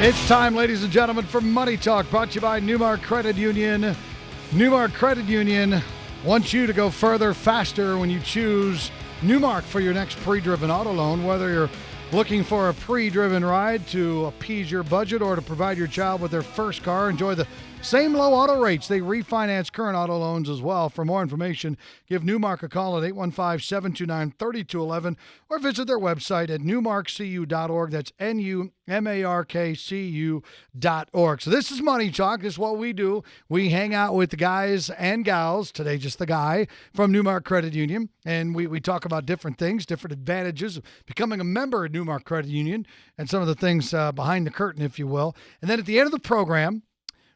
It's time, ladies and gentlemen, for Money Talk, brought to you by Numark Credit Union. Numark Credit Union wants you to go further, faster when you choose Numark for your next pre-driven auto loan. Whether you're looking for a pre-driven ride to appease your budget or to provide your child with their first car, enjoy the same low auto rates. They refinance current auto loans as well. For more information, give Numark a call at 815-729-3211 or visit their website at newmarkcu.org. That's NUMARKCU.org. So this is Money Talk. This is what we do. We hang out with the guys and gals, today just the guy, from Numark Credit Union, and we talk about different things, different advantages of becoming a member of Numark Credit Union and some of the things behind the curtain, if you will. And then at the end of the program,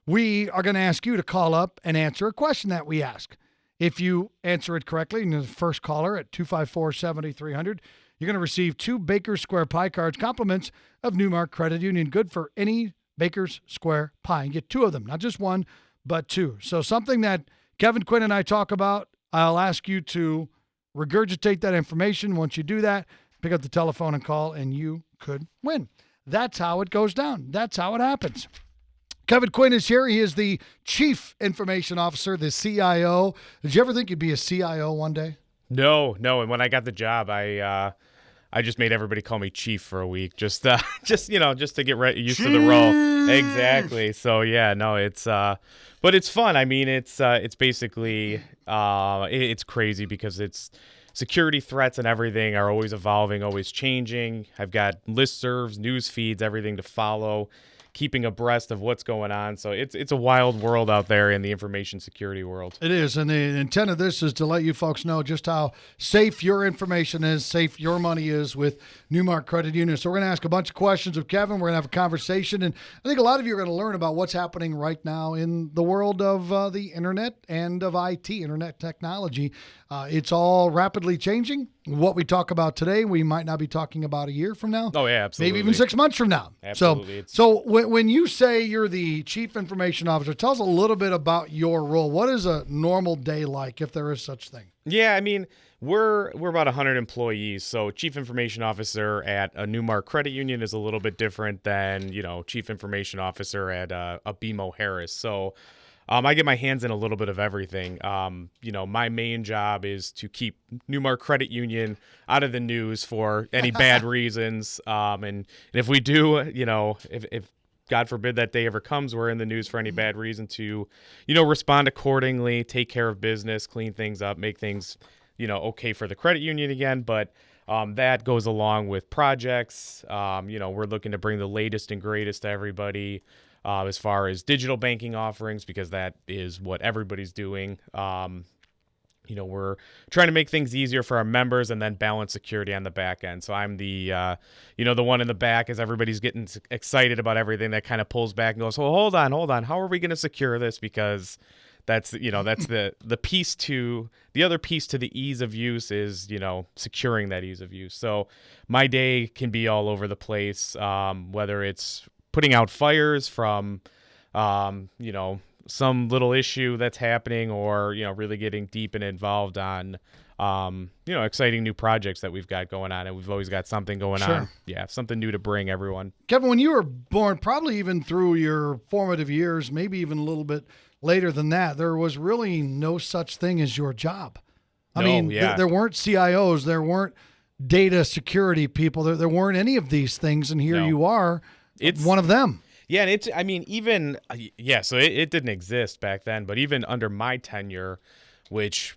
we are going to ask you to call up and answer a question that we ask. If you answer it correctly, and the first caller at 254-7300, you're going to receive 2 Baker's Square Pie cards, compliments of Numark Credit Union, good for any Baker's Square Pie. You get 2 of them, not just 1, but 2. So something that Kevin, Quinn, and I talk about, I'll ask you to regurgitate that information. Once you do that, pick up the telephone and call, and you could win. That's how it goes down. That's how it happens. Kevin Quinn is here. He is the Chief Information Officer, the CIO. Did you ever think you'd be a CIO one day? No. And when I got the job, I just made everybody call me Chief for a week, just to get used to the role. Exactly. So yeah, no, it's but it's fun. I mean, it's basically it's crazy because it's security threats and everything are always evolving, always changing. I've got listservs, news feeds, everything to follow, keeping abreast of what's going on. So it's a wild world out there in the information security world. It is, and the intent of this is to let you folks know just how safe your information is, safe your money is with Numark Credit Union. So we're going to ask a bunch of questions of Kevin. We're going to have a conversation, and I think a lot of you are going to learn about what's happening right now in the world of the internet and of IT, internet technology. It's all rapidly changing. What we talk about today, we might not be talking about a year from now. Oh, yeah, absolutely. Maybe even 6 months from now. Absolutely. So when you say you're the Chief Information Officer, tell us a little bit about your role. What is a normal day like, if there is such thing? Yeah, I mean, we're about 100 employees, so Chief Information Officer at a Numark Credit Union is a little bit different than, Chief Information Officer at a BMO Harris. So I get my hands in a little bit of everything. My main job is to keep Numark Credit Union out of the news for any bad reasons. And if we do, if God forbid that day ever comes, we're in the news for any bad reason to, respond accordingly, take care of business, clean things up, make things, okay for the credit union again. But that goes along with projects. We're looking to bring the latest and greatest to everybody. As far as digital banking offerings, because that is what everybody's doing. We're trying to make things easier for our members and then balance security on the back end. So I'm the, the one in the back as everybody's getting excited about everything that kind of pulls back and goes, well, hold on. How are we going to secure this? Because that's the piece to the other piece to the ease of use is, securing that ease of use. So my day can be all over the place, whether it's putting out fires from, some little issue that's happening or, really getting deep and involved on, exciting new projects that we've got going on. And we've always got something going on. Yeah, something new to bring everyone. Kevin, when you were born, probably even through your formative years, maybe even a little bit later than that, there was really no such thing as your job. There weren't CIOs, there weren't data security people, there weren't any of these things. And here you are. It's one of them. Yeah, and so it didn't exist back then, but even under my tenure, which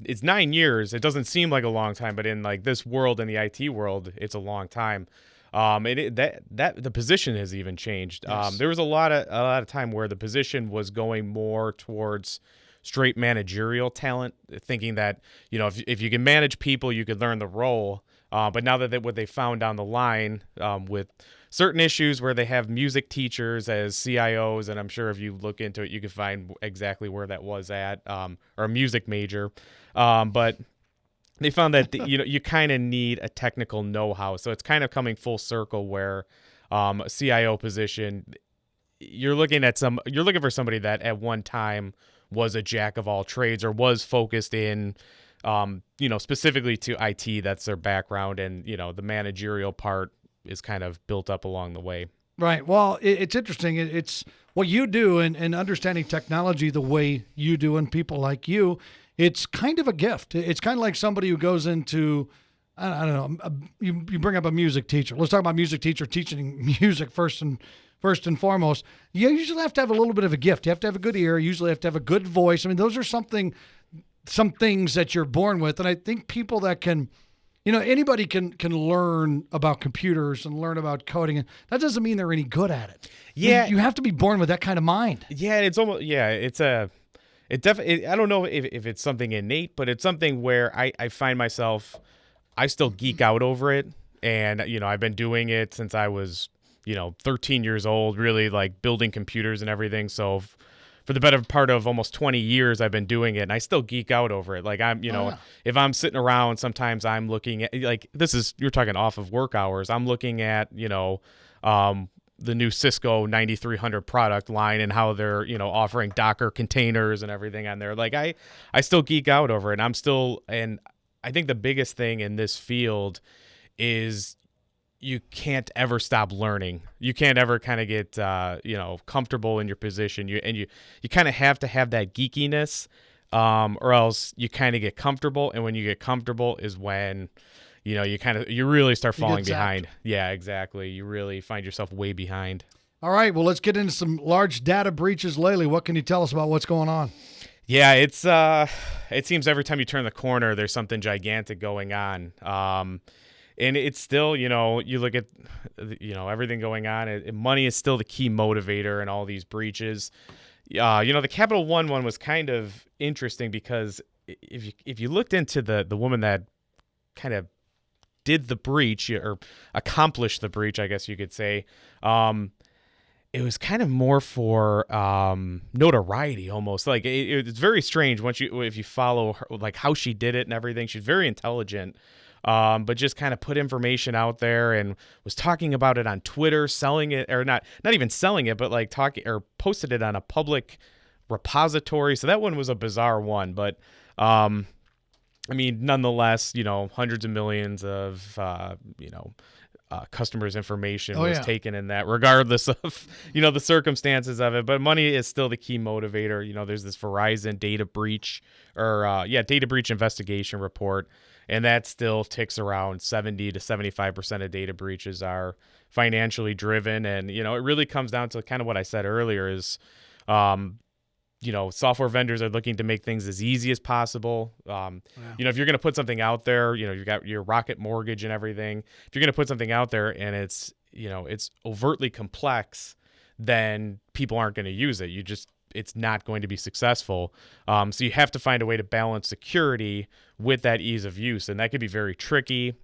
is 9 years, it doesn't seem like a long time, but in like this world, in the IT world, it's a long time. The position has even changed. Yes. There was a lot of time where the position was going more towards straight managerial talent, thinking that, if you can manage people, you could learn the role. But now that what they found down the line with certain issues where they have music teachers as CIOs, and I'm sure if you look into it, you can find exactly where that was at, or a music major. But they found that you kind of need a technical know-how. So it's kind of coming full circle where a CIO position, you're looking for somebody that at one time was a jack of all trades or was focused in specifically to IT. That's their background, and the managerial part is kind of built up along the way. Right. Well, it's interesting. It's what you do and understanding technology the way you do and people like you. It's kind of a gift. It's kind of like somebody who goes into, I don't know, you bring up a music teacher. Let's talk about music teacher teaching music first and foremost. You usually have to have a little bit of a gift. You have to have a good ear. You usually have to have a good voice. I mean, those are some things that you're born with. And I think people that can, anybody can learn about computers and learn about coding. And that doesn't mean they're any good at it. Yeah. You have to be born with that kind of mind. Yeah, it definitely, I don't know if it's something innate, but it's something where I find myself, I still geek out over it. And, I've been doing it since I was, 13 years old, really like building computers and everything. So for the better part of almost 20 years, I've been doing it, and I still geek out over it. Like if I'm sitting around, sometimes I'm looking at, like, you're talking off of work hours. I'm looking at, the new Cisco 9300 product line and how they're, offering Docker containers and everything on there. Like I still geek out over it. And I think the biggest thing in this field is you can't ever stop learning. You can't ever kind of get, comfortable in your position. You kind of have to have that geekiness, or else you kind of get comfortable. And when you get comfortable is when, you really start falling behind. Yeah, exactly. You really find yourself way behind. All right. Well, let's get into some large data breaches lately. What can you tell us about what's going on? Yeah, it seems every time you turn the corner, there's something gigantic going on. And it's still, you look at, everything going on. Money is still the key motivator in all these breaches. The Capital One was kind of interesting because if you looked into the woman that kind of did the breach or accomplished the breach, I guess you could say, it was kind of more for notoriety almost. Like it's very strange if you follow her, like how she did it and everything. She's very intelligent. But just kind of put information out there and was talking about it on Twitter, selling it, or not even selling it, but like talking or posted it on a public repository. So that one was a bizarre one, but, nonetheless, hundreds of millions of, customers' information was taken in that, regardless of, the circumstances of it. But money is still the key motivator. There's this Verizon data breach data breach investigation report. And that still ticks around 70 to 75% of data breaches are financially driven. And, it really comes down to kind of what I said earlier is, software vendors are looking to make things as easy as possible. If you're going to put something out there, you've got your Rocket Mortgage and everything. If you're going to put something out there and it's overtly complex, then people aren't going to use it. It's not going to be successful. So you have to find a way to balance security with that ease of use. And that could be very tricky.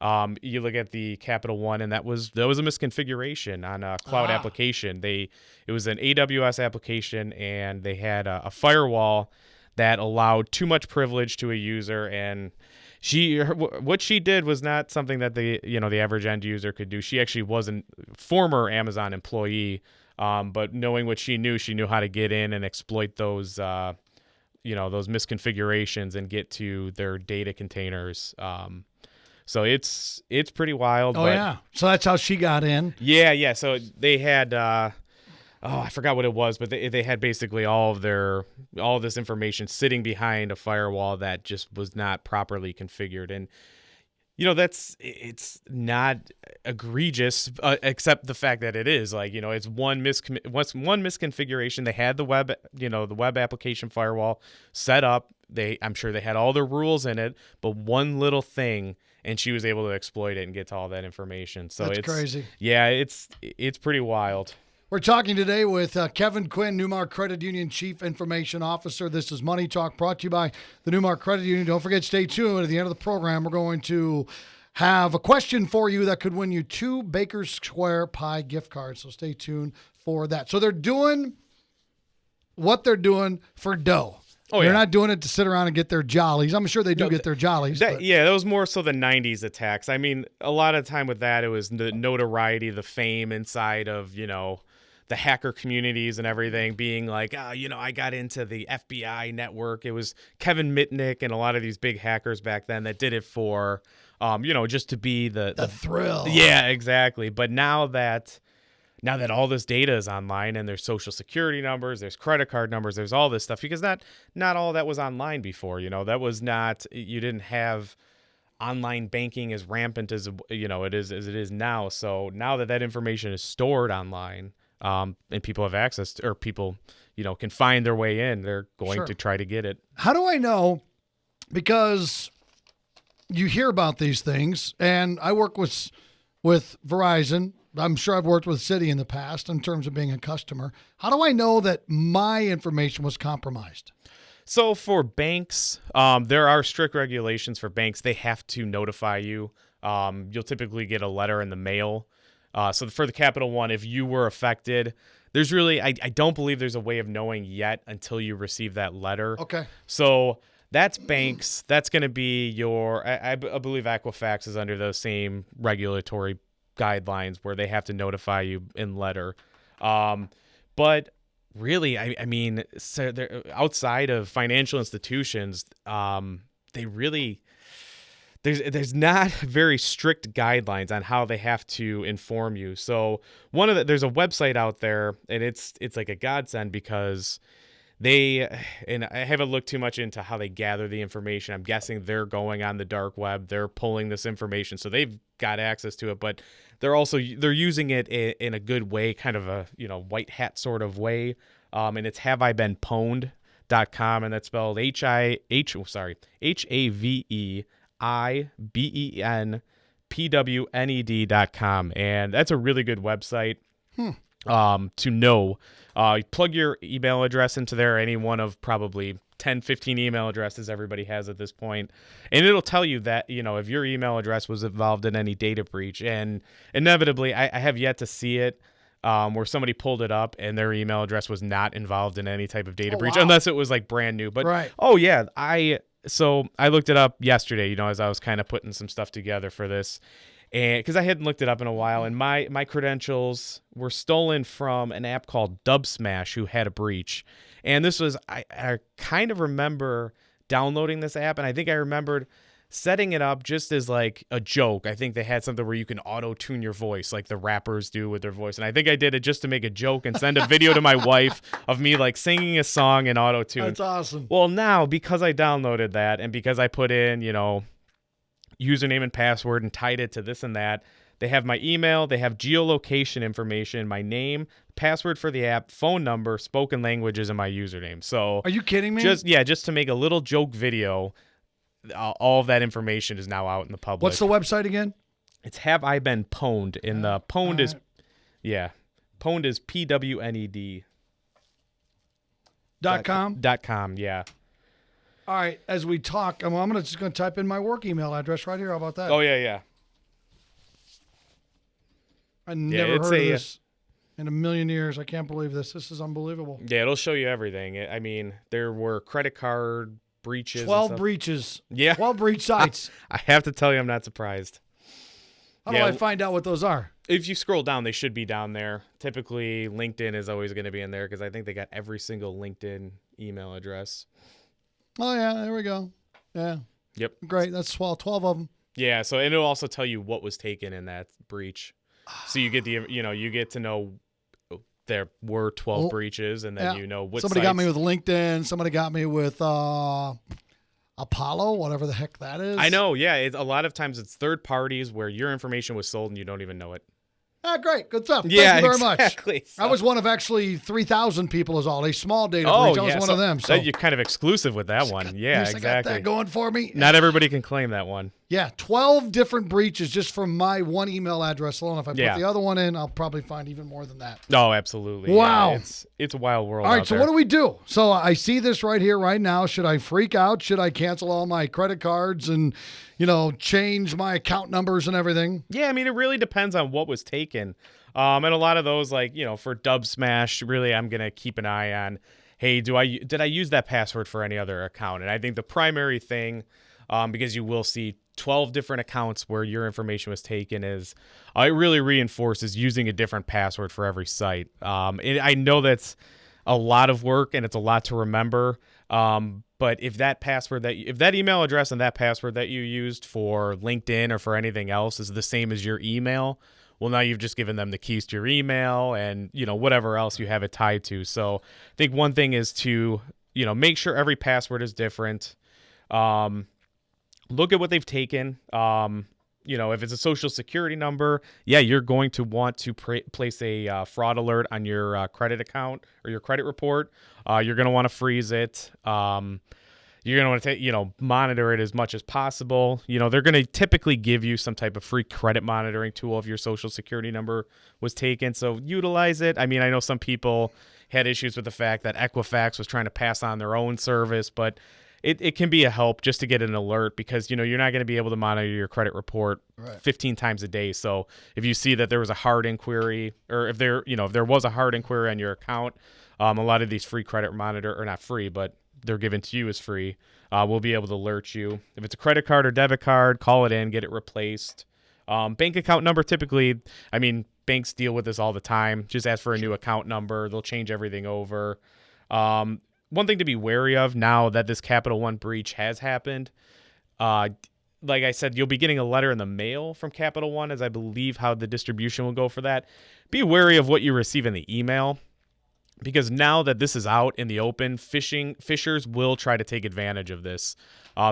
You look at the Capital One, and that was a misconfiguration on a cloud application. It was an AWS application, and they had a firewall that allowed too much privilege to a user. And what she did was not something that the average end user could do. She actually was a former Amazon employee. But knowing what she knew how to get in and exploit those, those misconfigurations and get to their data containers. So it's pretty wild. Oh, yeah. So that's how she got in. Yeah. So they had, I forgot what it was, but they had basically all this information sitting behind a firewall that just was not properly configured. And it's not egregious, except the fact that it is it's one misconfiguration. They had the web application firewall set up. I'm sure they had all their rules in it, but one little thing, and she was able to exploit it and get to all that information. So it's crazy. Yeah, it's pretty wild. We're talking today with Kevin Quinn, Numark Credit Union Chief Information Officer. This is Money Talk, brought to you by the Numark Credit Union. Don't forget, stay tuned. At the end of the program, we're going to have a question for you that could win you 2 Baker's Square Pie gift cards. So stay tuned for that. So they're doing what they're doing for dough. Oh, they're not doing it to sit around and get their jollies. I'm sure they do get their jollies. That was more so the 90s attacks. I mean, a lot of time with that, it was the notoriety, the fame inside of, the hacker communities and everything being like, I got into the FBI network. It was Kevin Mitnick and a lot of these big hackers back then that did it for, just to be the thrill. Yeah, exactly. But now that now that all this data is online and there's social security numbers, there's credit card numbers, there's all this stuff, because not all that was online before. That was not, you didn't have online banking as rampant as it is now. So now that information is stored online, and people have access to, or people can find their way in, they're going to try to get it. How do I know? Because you hear about these things, and I work with Verizon. I'm sure I've worked with Citi in the past in terms of being a customer. How do I know that my information was compromised? So for banks, there are strict regulations for banks. They have to notify you. You'll typically get a letter in the mail. So for the Capital One, if you were affected, there's really, I don't believe there's a way of knowing yet until you receive that letter. Okay. So that's banks. That's going to be your, I believe Equifax is under those same regulatory guidelines where they have to notify you in letter. But really, I mean, so outside of financial institutions, they really, there's not very strict guidelines on how they have to inform you. So there's a website out there, and it's like a godsend, because and I haven't looked too much into how they gather the information. I'm guessing they're going on the dark web, they're pulling this information, so they've got access to it, but they're using it in a good way, kind of a white hat sort of way. And it's haveibeenpwned.com, and that's spelled HAVEIBENPWNED.com, and that's a really good website to know. You plug your email address into there, any one of probably 10, 15 email addresses everybody has at this point, and it'll tell you that, if your email address was involved in any data breach. And inevitably, I have yet to see it where somebody pulled it up and their email address was not involved in any type of data breach, unless it was like brand new. But right. Oh yeah, so I looked it up yesterday, as I was kind of putting some stuff together for this, and because I hadn't looked it up in a while, and my credentials were stolen from an app called Dubsmash, who had a breach. And this was, I kind of remember downloading this app, and I think I remembered setting it up just as like a joke. I think they had something where you can auto-tune your voice like the rappers do with their voice. And I think I did it just to make a joke and send a video to my wife of me like singing a song in auto-tune. That's awesome. Well, now, because I downloaded that, and because I put in, username and password and tied it to this and that, they have my email, they have geolocation information, my name, password for the app, phone number, spoken languages, and my username. So are you kidding me? Just to make a little joke video, all of that information is now out in the public. What's the website again? It's Have I Been Pwned, and the pwned is, pwned is PWNED. .com? .com, yeah. All right, as we talk, I'm just going to type in my work email address right here. How about that? Oh, yeah. I never heard of this in a million years. I can't believe this. This is unbelievable. Yeah, it'll show you everything. I mean, there were credit card breaches. 12 breaches. Yeah. 12 breach sites. I have to tell you, I'm not surprised. How do I find out what those are? If you scroll down, they should be down there. Typically, LinkedIn is always going to be in there, because I think they got every single LinkedIn email address. Oh, yeah, there we go. Yeah. Yep. Great. That's 12 of them. Yeah, so it'll also tell you what was taken in that breach. So you get you get to know there were 12 breaches, and then what somebody sites. got me with LinkedIn. Somebody got me with Apollo, whatever the heck that is. I know, yeah. A lot of times it's third parties where your information was sold and you don't even know it. Great. Good stuff. Yeah, Thank you very exactly. much. I was one of actually 3,000 people is all. A small data breach. I was one of them. So you're kind of exclusive with that one. Yeah, exactly. I got that going for me. Not everybody can claim that one. Yeah, 12 different breaches just from my one email address alone. If I put the other one in, I'll probably find even more than that. Oh, absolutely. Wow. Yeah, it's a wild world. All right, so what do we do? So I see this right here, right now. Should I freak out? Should I cancel all my credit cards and, change my account numbers and everything? Yeah, I mean, it really depends on what was taken. And a lot of those, like, for Dubsmash, really I'm going to keep an eye on, hey, did I use that password for any other account? And I think the primary thing, because you will see 12 different accounts where your information was taken, is it really reinforces using a different password for every site. I know that's a lot of work and it's a lot to remember. But if that email address and that password that you used for LinkedIn or for anything else is the same as your email, Well, now you've just given them the keys to your email and, whatever else you have it tied to. So I think one thing is to, make sure every password is different. Look at what they've taken. If it's a social security number, yeah, you're going to want to place a fraud alert on your credit account or your credit report. You're going to want to freeze it. You're going to want to monitor it as much as possible. They're going to typically give you some type of free credit monitoring tool if your social security number was taken. So utilize it. I mean, I know some people had issues with the fact that Equifax was trying to pass on their own service, but it can be a help just to get an alert because, you're not going to be able to monitor your credit report 15 times a day. So if you see that there was a hard inquiry or if there was a hard inquiry on your account, a lot of these free credit monitor, or not free, but they're given to you as free, we'll be able to alert you. If it's a credit card or debit card, call it in, get it replaced. Bank account number, typically, I mean, banks deal with this all the time. Just ask for a new account number. They'll change everything over. One thing to be wary of now that this Capital One breach has happened, like I said, you'll be getting a letter in the mail from Capital One, as I believe how the distribution will go for that. Be wary of what you receive in the email, because now that this is out in the open, phishers will try to take advantage of this.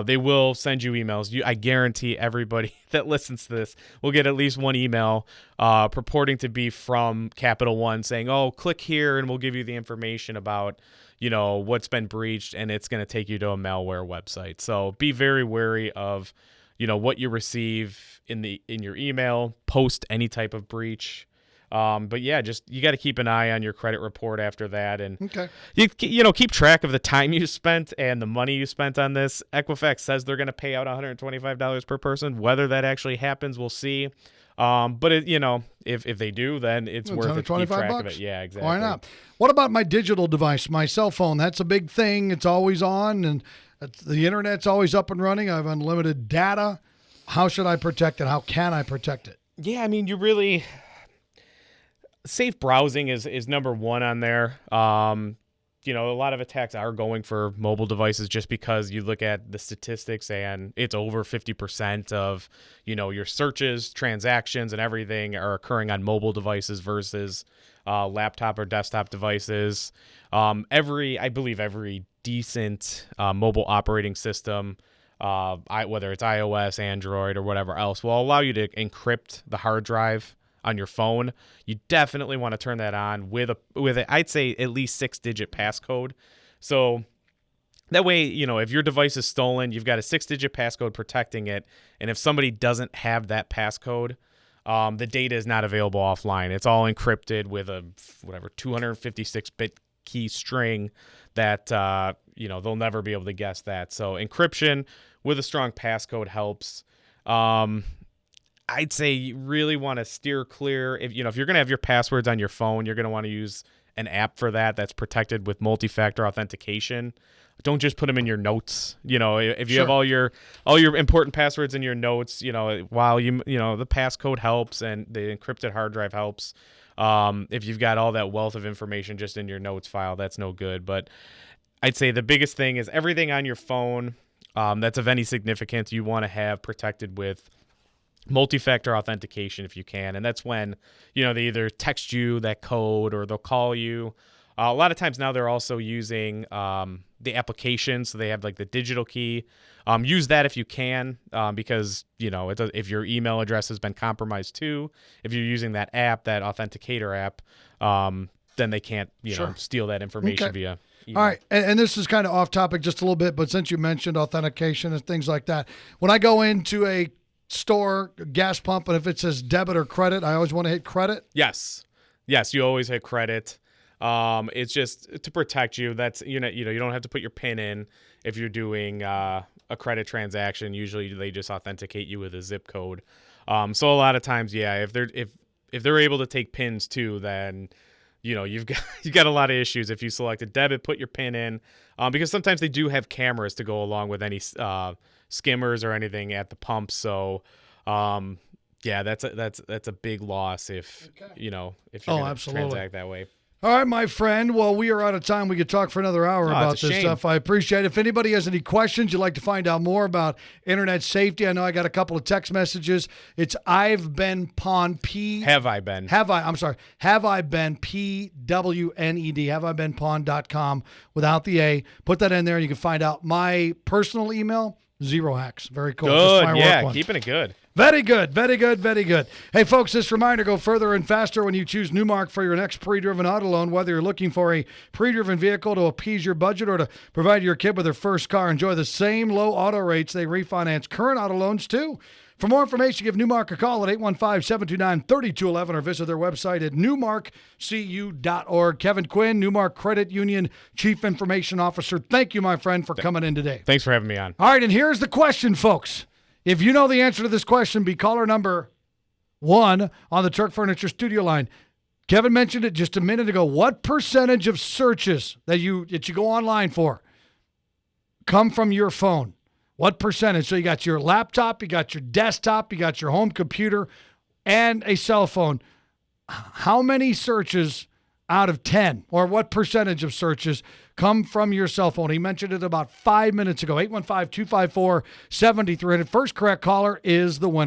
They will send you emails. I guarantee everybody that listens to this will get at least one email purporting to be from Capital One saying, oh, click here and we'll give you the information about what's been breached, and it's going to take you to a malware website. So be very wary of what you receive in your email post any type of breach. But yeah, just you got to keep an eye on your credit report after that, and you keep track of the time you spent and the money you spent on this. Equifax says they're going to pay out $125 per person. Whether that actually happens, we'll see. But if they do, then it's worth it to keep track of it. Yeah, exactly. Why not? What about my digital device, my cell phone? That's a big thing. It's always on, and the internet's always up and running. I have unlimited data. How should I protect it? How can I protect it? Yeah, I mean, safe browsing is number one on there. A lot of attacks are going for mobile devices just because you look at the statistics and it's over 50% of, your searches, transactions, and everything are occurring on mobile devices versus laptop or desktop devices. I believe every decent mobile operating system, whether it's iOS, Android, or whatever else, will allow you to encrypt the hard drive on your phone. You definitely want to turn that on with I'd say at least 6-digit passcode. So that way, if your device is stolen, you've got a 6-digit passcode protecting it. And if somebody doesn't have that passcode, the data is not available offline. It's all encrypted with a 256-bit key string that they'll never be able to guess that. So encryption with a strong passcode helps. I'd say you really want to steer clear. If you're going to have your passwords on your phone, you're going to want to use an app for that that's protected with multi-factor authentication. Don't just put them in your notes. If you have all your important passwords in your notes, while the passcode helps and the encrypted hard drive helps. If you've got all that wealth of information just in your notes file, that's no good. But I'd say the biggest thing is everything on your phone that's of any significance you want to have protected with multi-factor authentication if you can. And that's when, they either text you that code or they'll call you. A lot of times now they're also using the application. So they have like the digital key. Use that if you can, because, if your email address has been compromised too, if you're using that app, that authenticator app, then they can't, steal that information via email. All right. And this is kind of off topic just a little bit, but since you mentioned authentication and things like that, when I go into a store, gas pump, and if it says debit or credit, I always want to hit credit? Yes, you always hit credit. It's just to protect you. That's you don't have to put your PIN in if you're doing a credit transaction. Usually they just authenticate you with a zip code. So a lot of times, if they're able to take PINs too, then you've got a lot of issues. If you select a debit, put your PIN in, because sometimes they do have cameras to go along with any skimmers or anything at the pump. So that's a big loss if if you're going to transact that way. All right, my friend. Well, we are out of time. We could talk for another hour about it's a this shame. stuff. I appreciate it. If anybody has any questions, you'd like to find out more about internet safety, I know I got a couple of text messages. It's I've been pawned, Have I been? Have I been, PWNED, haveibeenpawned.com without the A. Put that in there and you can find out my personal email, Zero Hacks. Very cool. Just my Good. work Yeah, one. keeping it good. Very good, very good, very good. Hey, folks, this reminder, go further and faster when you choose Numark for your next pre-driven auto loan. Whether you're looking for a pre-driven vehicle to appease your budget or to provide your kid with their first car, enjoy the same low auto rates. They refinance current auto loans, too. For more information, give Numark a call at 815-729-3211 or visit their website at newmarkcu.org. Kevin Quinn, Numark Credit Union Chief Information Officer. Thank you, my friend, for coming in today. Thanks for having me on. All right, and here's the question, folks. If you know the answer to this question, be caller number 1 on the Turk Furniture studio line. Kevin mentioned it just a minute ago. What percentage of searches that you go online for come from your phone? What percentage? So you got your laptop, you got your desktop, you got your home computer, and a cell phone. How many searches out of 10, or what percentage of searches come from your cell phone? He mentioned it about 5 minutes ago. 815-254-7300. First correct caller is the winner.